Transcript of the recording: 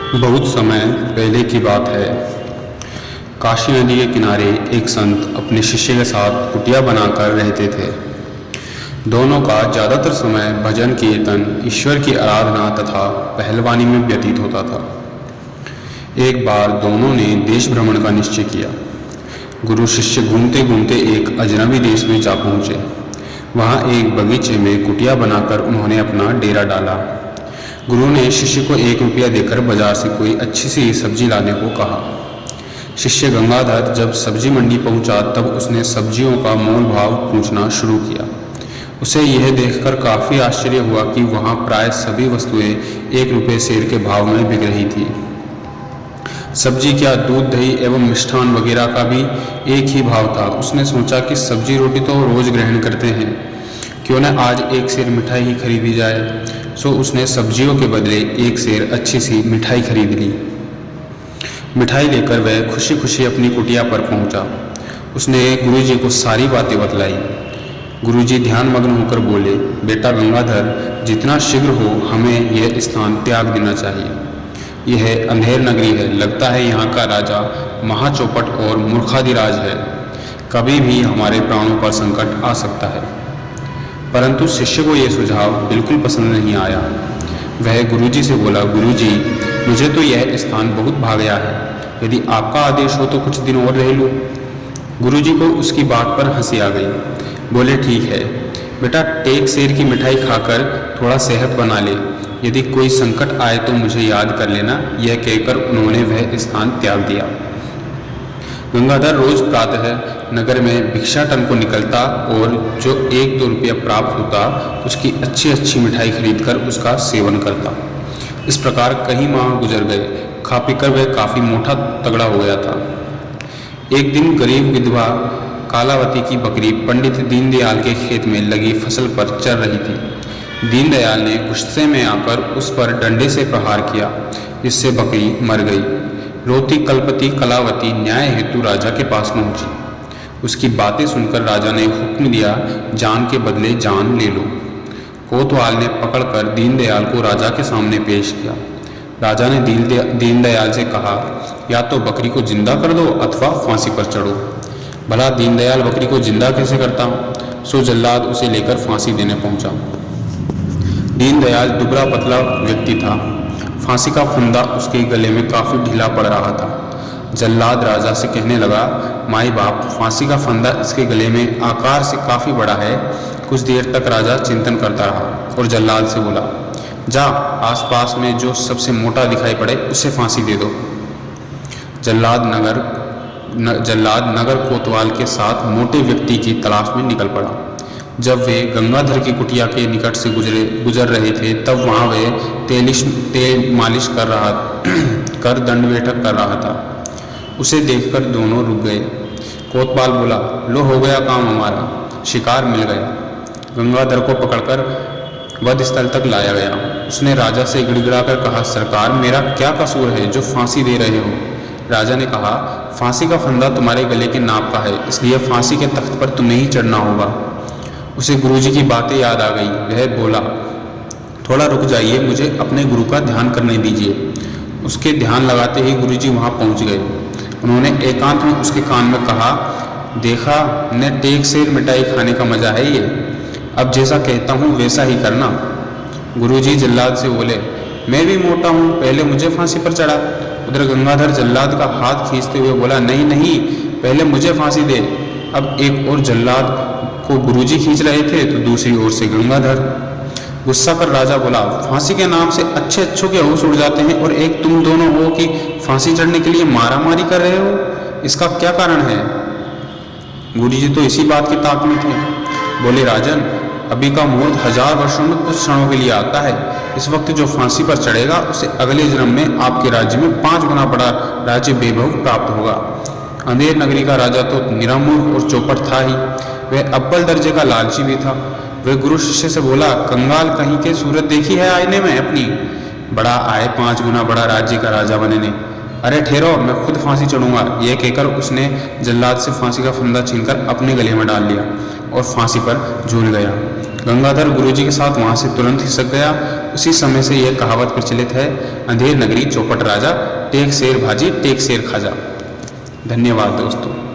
बहुत समय पहले की बात है। काशी नदी के किनारे एक संत अपने शिष्य के साथ कुटिया बनाकर रहते थे। दोनों का ज़्यादातर समय भजन कीर्तन, ईश्वर की आराधना तथा पहलवानी में व्यतीत होता था। एक बार दोनों ने देश भ्रमण का निश्चय किया। गुरु शिष्य घूमते घूमते एक अजनबी देश में जा पहुँचे। वहाँ एक बगीचे में कुटिया बनाकर उन्होंने अपना डेरा डाला। गुरु ने शिष्य को 1 रुपया देकर बाजार से कोई अच्छी सी सब्जी लाने को कहा। शिष्य गंगाधर जब सब्जी मंडी पहुंचा तब उसने सब्जियों का मोल भाव पूछना शुरू किया। उसे यह देखकर काफ़ी आश्चर्य हुआ कि वहां प्राय सभी वस्तुएं 1 रुपये सेर के भाव में बिक रही थी। सब्जी क्या, दूध दही एवं मिष्ठान वगैरह का भी एक ही भाव था। उसने सोचा कि सब्जी रोटी तो रोज ग्रहण करते हैं, क्यों न आज 1 सेर मिठाई ही खरीदी जाए। सो उसने सब्जियों के बदले 1 सेर अच्छी सी मिठाई खरीद ली। मिठाई लेकर वह खुशी खुशी अपनी कुटिया पर पहुंचा। उसने गुरुजी को सारी बातें बतलाई। गुरुजी ध्यान मग्न होकर बोले, बेटा गंगाधर, जितना शीघ्र हो हमें यह स्थान त्याग देना चाहिए। यह अंधेर नगरी है। लगता है यहाँ का राजा महाचौपट और मूर्खाधिराज है। कभी भी हमारे प्राणों पर संकट आ सकता है। परंतु शिष्य को यह सुझाव बिल्कुल पसंद नहीं आया। वह गुरुजी से बोला, गुरुजी, मुझे तो यह स्थान बहुत भा गया है। यदि आपका आदेश हो तो कुछ दिन और रह लूँ। गुरुजी को उसकी बात पर हंसी आ गई। बोले, ठीक है बेटा, 1 सेर की मिठाई खाकर थोड़ा सेहत बना ले। यदि कोई संकट आए तो मुझे याद कर लेना। यह कहकर उन्होंने वह स्थान त्याग दिया। गंगाधर रोज प्रातः नगर में भिक्षाटन को निकलता और जो 1-2 रुपया प्राप्त होता उसकी अच्छी अच्छी मिठाई खरीदकर उसका सेवन करता। इस प्रकार कई माह गुजर गए। खा पीकर वह काफ़ी मोटा तगड़ा हो गया था। एक दिन गरीब विधवा कालावती की बकरी पंडित दीनदयाल के खेत में लगी फसल पर चर रही थी। दीनदयाल ने गुस्से में आकर उस पर डंडे से प्रहार किया, जिससे बकरी मर गई। रोती कलपति कलावती न्याय हेतु राजा के पास पहुंची। उसकी बातें सुनकर राजा ने हुक्म दिया, जान के बदले जान ले लो। कोतवाल ने पकड़कर दीनदयाल को राजा के सामने पेश किया। राजा ने दीनदयाल से कहा, या तो बकरी को जिंदा कर दो अथवा फांसी पर चढ़ो। भला दीनदयाल बकरी को जिंदा कैसे करता? सो जल्लाद उसे लेकर फांसी देने पहुंचा। दीनदयाल दुबला पतला व्यक्ति था। फांसी का फंदा उसके गले में काफ़ी ढीला पड़ रहा था। जल्लाद राजा से कहने लगा, माई बाप, फांसी का फंदा इसके गले में आकार से काफ़ी बड़ा है। कुछ देर तक राजा चिंतन करता रहा और जल्लाद से बोला, जा आसपास में जो सबसे मोटा दिखाई पड़े उसे फांसी दे दो। जल्लाद नगर कोतवाल के साथ मोटे व्यक्ति की तलाश में निकल पड़ा। जब वे गंगाधर की कुटिया के निकट से गुजर रहे थे तब वहाँ वे तेल मालिश कर दंड बैठक कर रहा था। उसे देखकर दोनों रुक गए। कोतवाल बोला, लो हो गया काम हमारा, शिकार मिल गया। गंगाधर को पकड़कर वध स्थल तक लाया गया। उसने राजा से गिड़गिड़ाकर कहा, सरकार, मेरा क्या कसूर है जो फांसी दे रहे हो? राजा ने कहा, फांसी का फंदा तुम्हारे गले के नाप का है, इसलिए फांसी के तख्त पर तुम्हें ही चढ़ना होगा। उसे गुरुजी की बातें याद आ गई। वह बोला, थोड़ा रुक जाइए, मुझे अपने गुरु का ध्यान करने दीजिए। उसके ध्यान लगाते ही गुरुजी वहाँ पहुँच गए। उन्होंने एकांत में उसके कान में कहा, देखा न, 1 सेर मिठाई खाने का मजा है ये। अब जैसा कहता हूँ वैसा ही करना। गुरुजी जल्लाद से बोले, मैं भी मोटा हूँ, पहले मुझे फांसी पर चढ़ा। उधर गंगाधर जल्लाद का हाथ खींचते हुए बोला, नहीं नहीं, पहले मुझे फांसी दे। अब एक और जल्लाद को गुरुजी खींच रहे थे तो दूसरी ओर से गंगाधर। गुस्सा कर राजा बोला, फांसी के नाम से अच्छे अच्छों के होश उड़ जाते हैं और एक तुम दोनों हो कि फांसी चढ़ने के लिए मारामारी कर रहे हो। इसका क्या कारण है? गुरुजी तो इसी बात की ताक में थे। बोले, राजन, अभी का मुहूर्त 1000 वर्षों में कुछ क्षणों के लिए आता है। इस वक्त जो फांसी पर चढ़ेगा उसे अगले जन्म में आपके राज्य में 5 गुना बड़ा राज्य वैभव प्राप्त होगा। अंधेर नगरी का राजा तो निरामूर्ख और चौपट था ही, वह अव्वल दर्जे का लालची भी था। वह गुरु शिष्य से बोला, कंगाल कहीं के सूरत देखी है आईने में अपनी? बड़ा आए 5 गुना बड़ा राज्य का राजा बनने। अरे ठहरो, मैं खुद फांसी चढ़ूंगा। यह कहकर उसने जल्लाद से फांसी का फंदा छीनकर अपने गले में डाल लिया और फांसी पर झूल गया। गंगाधर गुरुजी के साथ वहां से तुरंत खिसक गया। उसी समय से यह कहावत प्रचलित है, अंधेर नगरी चौपट राजा, टेक शेर भाजी टेक शेर खाजा। धन्यवाद दोस्तों।